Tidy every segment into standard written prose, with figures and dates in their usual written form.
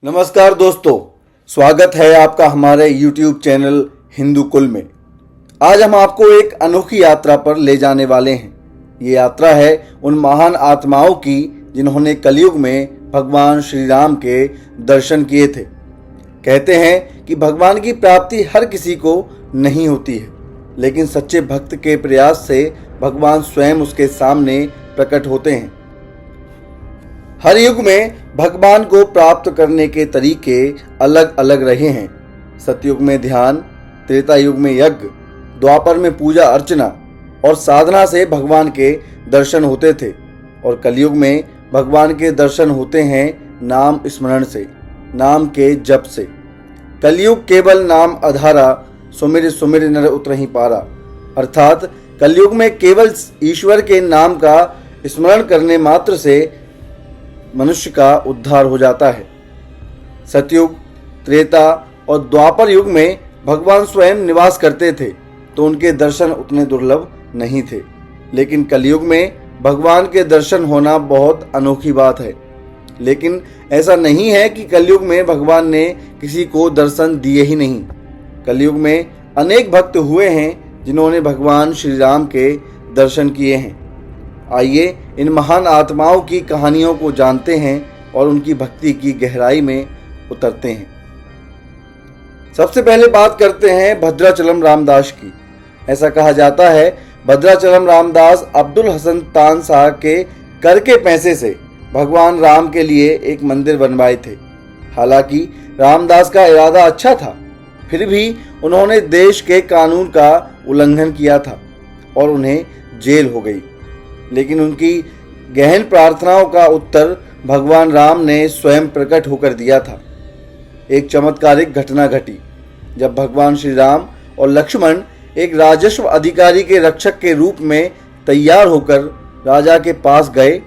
नमस्कार दोस्तों, स्वागत है आपका हमारे YouTube चैनल हिंदू कुल में। आज हम आपको एक अनोखी यात्रा पर ले जाने वाले हैं। ये यात्रा है उन महान आत्माओं की जिन्होंने कलयुग में भगवान श्री राम के दर्शन किए थे। कहते हैं कि भगवान की प्राप्ति हर किसी को नहीं होती है, लेकिन सच्चे भक्त के प्रयास से भगवान स्वयं उसके सामने प्रकट होते हैं। हर युग में भगवान को प्राप्त करने के तरीके अलग अलग रहे हैं। सतयुग में ध्यान, त्रेता युग में यज्ञ, द्वापर में पूजा अर्चना और साधना से भगवान के दर्शन होते थे, और कलयुग में भगवान के दर्शन होते हैं नाम स्मरण से, नाम के जप से। कलयुग केवल नाम आधारा, सुमिर सुमिर नर उतरहि पारा। अर्थात कलयुग में केवल ईश्वर के नाम का स्मरण करने मात्र से मनुष्य का उद्धार हो जाता है। सतयुग, त्रेता और द्वापर युग में भगवान स्वयं निवास करते थे, तो उनके दर्शन उतने दुर्लभ नहीं थे। लेकिन कलयुग में भगवान के दर्शन होना बहुत अनोखी बात है। लेकिन ऐसा नहीं है कि कलयुग में भगवान ने किसी को दर्शन दिए ही नहीं। कलयुग में अनेक भक्त हुए हैं जिन्होंने भगवान श्री राम के दर्शन किए हैं। आइए इन महान आत्माओं की कहानियों को जानते हैं और उनकी भक्ति की गहराई में उतरते हैं। सबसे पहले बात करते हैं भद्राचलम रामदास की। ऐसा कहा जाता है भद्राचलम रामदास अब्दुल हसन तान शाह के कर के पैसे से भगवान राम के लिए एक मंदिर बनवाए थे। हालांकि रामदास का इरादा अच्छा था, फिर भी उन्होंने देश के कानून का उल्लंघन किया था और उन्हें जेल हो गई। लेकिन उनकी गहन प्रार्थनाओं का उत्तर भगवान राम ने स्वयं प्रकट होकर दिया था। एक चमत्कारिक घटना घटी जब भगवान श्री राम और लक्ष्मण एक राजस्व अधिकारी के रक्षक के रूप में तैयार होकर राजा के पास गए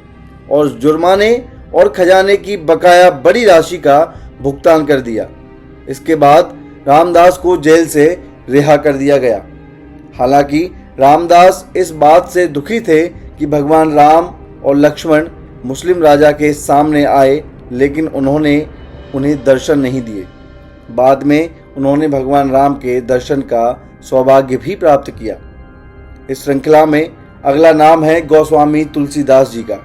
और जुर्माने और खजाने की बकाया बड़ी राशि का भुगतान कर दिया। इसके बाद रामदास को जेल से रिहा कर दिया गया। हालांकि रामदास इस बात से दुखी थे कि भगवान राम और लक्ष्मण मुस्लिम राजा के सामने आए, लेकिन उन्होंने उन्हें दर्शन नहीं दिए। बाद में उन्होंने भगवान राम के दर्शन का सौभाग्य भी प्राप्त किया। इस श्रृंखला में अगला नाम है गोस्वामी तुलसीदास जी का।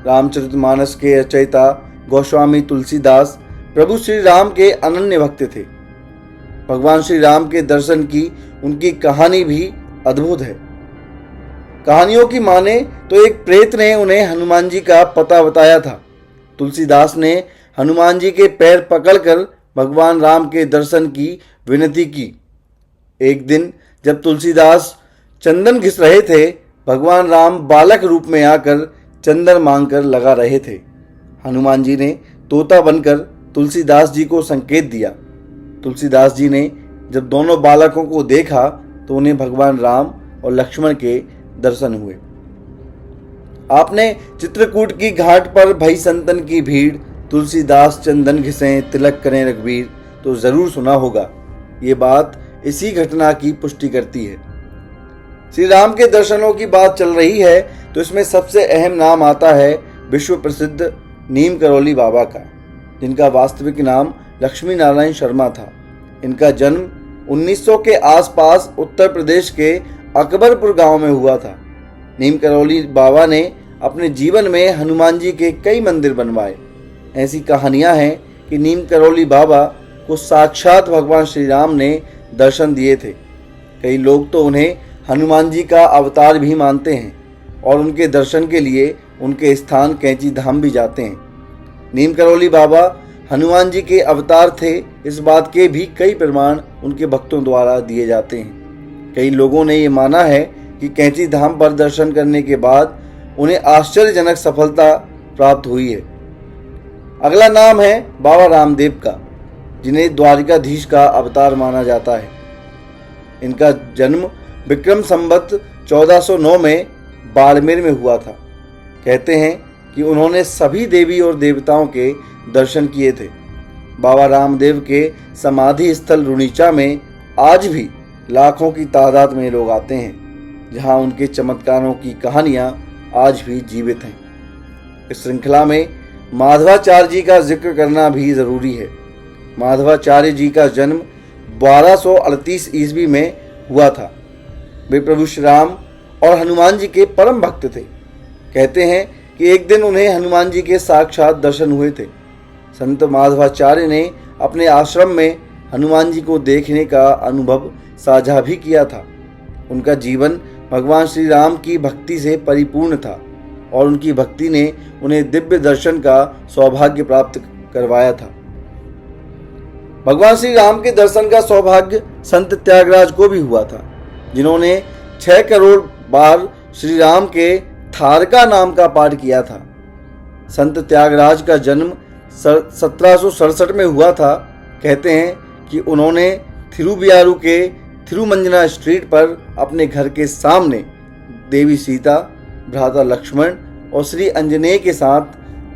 रामचरितमानस के रचयिता गोस्वामी तुलसीदास प्रभु श्री राम के अनन्य भक्त थे। भगवान श्री राम के दर्शन की उनकी कहानी भी अद्भुत है। कहानियों की माने तो एक प्रेत ने उन्हें हनुमान जी का पता बताया था। तुलसीदास ने हनुमान जी के पैर पकड़कर भगवान राम के दर्शन की विनती की। एक दिन जब तुलसीदास चंदन घिस रहे थे, भगवान राम बालक रूप में आकर चंदन मांगकर लगा रहे थे। हनुमान जी ने तोता बनकर तुलसीदास जी को संकेत दिया। तुलसीदास जी ने जब दोनों बालकों को देखा तो उन्हें भगवान राम और लक्ष्मण के दर्शन हुए। आपने चित्रकूट की घाट पर भई संतन की भीड़, तुलसीदास चंदन घिसें तिलक करें रघुवीर, तो जरूर सुना होगा। ये बात इसी घटना की पुष्टि करती है। श्री राम के दर्शनों की बात चल रही है तो इसमें सबसे अहम नाम आता है विश्व प्रसिद्ध नीम करौली बाबा का, जिनका वास्तविक नाम लक्ष्मी नारायण शर्मा था। इनका जन्म 1900 के आसपास उत्तर प्रदेश के अकबरपुर गांव में हुआ था। नीम करौली बाबा ने अपने जीवन में हनुमान जी के कई मंदिर बनवाए। ऐसी कहानियां हैं कि नीम करौली बाबा को साक्षात भगवान श्री राम ने दर्शन दिए थे। कई लोग तो उन्हें हनुमान जी का अवतार भी मानते हैं और उनके दर्शन के लिए उनके स्थान कैंची धाम भी जाते हैं। नीम करौली बाबा हनुमान जी के अवतार थे, इस बात के भी कई प्रमाण उनके भक्तों द्वारा दिए जाते हैं। कई लोगों ने ये माना है कि कैंची धाम पर दर्शन करने के बाद उन्हें आश्चर्यजनक सफलता प्राप्त हुई है। अगला नाम है बाबा रामदेव का, जिन्हें द्वारिकाधीश का अवतार माना जाता है। इनका जन्म विक्रम संवत 1409 में बाड़मेर में हुआ था। कहते हैं कि उन्होंने सभी देवी और देवताओं के दर्शन किए थे। बाबा रामदेव के समाधि स्थल रुणीचा में आज भी लाखों की तादाद में लोग आते हैं, जहां उनके चमत्कारों की कहानियां आज भी जीवित हैं। इस श्रृंखला में माधवाचार्य जी का जिक्र करना भी ज़रूरी है। माधवाचार्य जी का जन्म 1238 ईस्वी में हुआ था। वे प्रभु श्री राम और हनुमान जी के परम भक्त थे। कहते हैं कि एक दिन उन्हें हनुमान जी के साक्षात दर्शन हुए थे। संत माधवाचार्य ने अपने आश्रम में हनुमान जी को देखने का अनुभव साझा भी किया था। उनका जीवन भगवान श्री राम की भक्ति से परिपूर्ण था और उनकी भक्ति ने उन्हें दिव्य दर्शन का सौभाग्य प्राप्त करवाया था। भगवान श्री राम के दर्शन का सौभाग्य संत त्यागराज को भी हुआ था, जिन्होंने 6 करोड़ बार श्री राम के थारका नाम का पाठ किया था। संत त्यागराज का जन्म 1767 में हुआ था। कहते हैं कि उन्होंने थिरुवियारू के थिरुमंजना स्ट्रीट पर अपने घर के सामने देवी सीता, भ्राता लक्ष्मण और श्री अंजनेय के साथ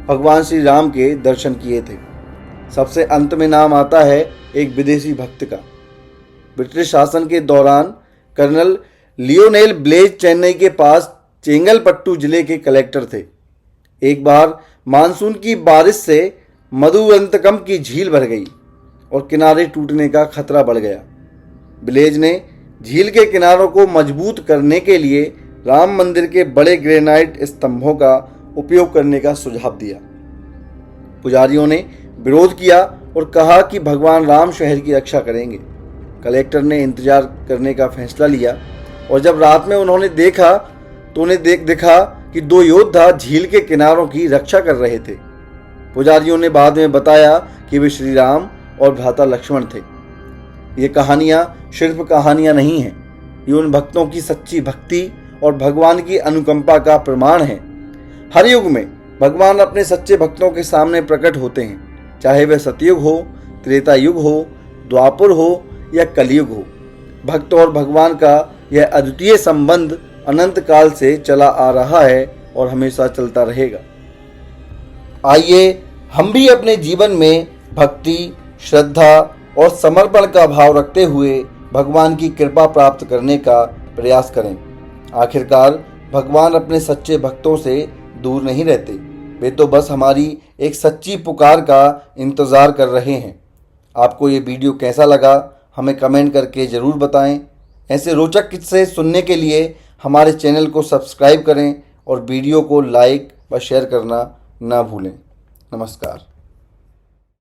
भगवान श्री राम के दर्शन किए थे। सबसे अंत में नाम आता है एक विदेशी भक्त का। ब्रिटिश शासन के दौरान कर्नल लियोनेल ब्लेज चेन्नई के पास चेंगलपट्टू जिले के कलेक्टर थे। एक बार मानसून की बारिश से मधुवंतकम की झील भर गई और किनारे टूटने का खतरा बढ़ गया। ब्लेज ने झील के किनारों को मजबूत करने के लिए राम मंदिर के बड़े ग्रेनाइट स्तंभों का उपयोग करने का सुझाव दिया। पुजारियों ने विरोध किया और कहा कि भगवान राम शहर की रक्षा करेंगे। कलेक्टर ने इंतजार करने का फैसला लिया और जब रात में उन्होंने देखा तो उन्हें देखा कि 2 योद्धा झील के किनारों की रक्षा कर रहे थे। पुजारियों ने बाद में बताया कि वे श्री राम और भ्राता लक्ष्मण थे। ये कहानियाँ सिर्फ कहानियाँ नहीं हैं, ये उन भक्तों की सच्ची भक्ति और भगवान की अनुकंपा का प्रमाण है। हर युग में भगवान अपने सच्चे भक्तों के सामने प्रकट होते हैं, चाहे वह सतयुग हो, त्रेता युग हो, द्वापर हो या कलयुग हो। भक्त और भगवान का यह अद्वितीय संबंध अनंत काल से चला आ रहा है और हमेशा चलता रहेगा। आइए हम भी अपने जीवन में भक्ति, श्रद्धा और समर्पण का भाव रखते हुए भगवान की कृपा प्राप्त करने का प्रयास करें। आखिरकार भगवान अपने सच्चे भक्तों से दूर नहीं रहते, वे तो बस हमारी एक सच्ची पुकार का इंतज़ार कर रहे हैं। आपको ये वीडियो कैसा लगा हमें कमेंट करके ज़रूर बताएं। ऐसे रोचक किस्से सुनने के लिए हमारे चैनल को सब्सक्राइब करें और वीडियो को लाइक व शेयर करना ना भूलें। नमस्कार।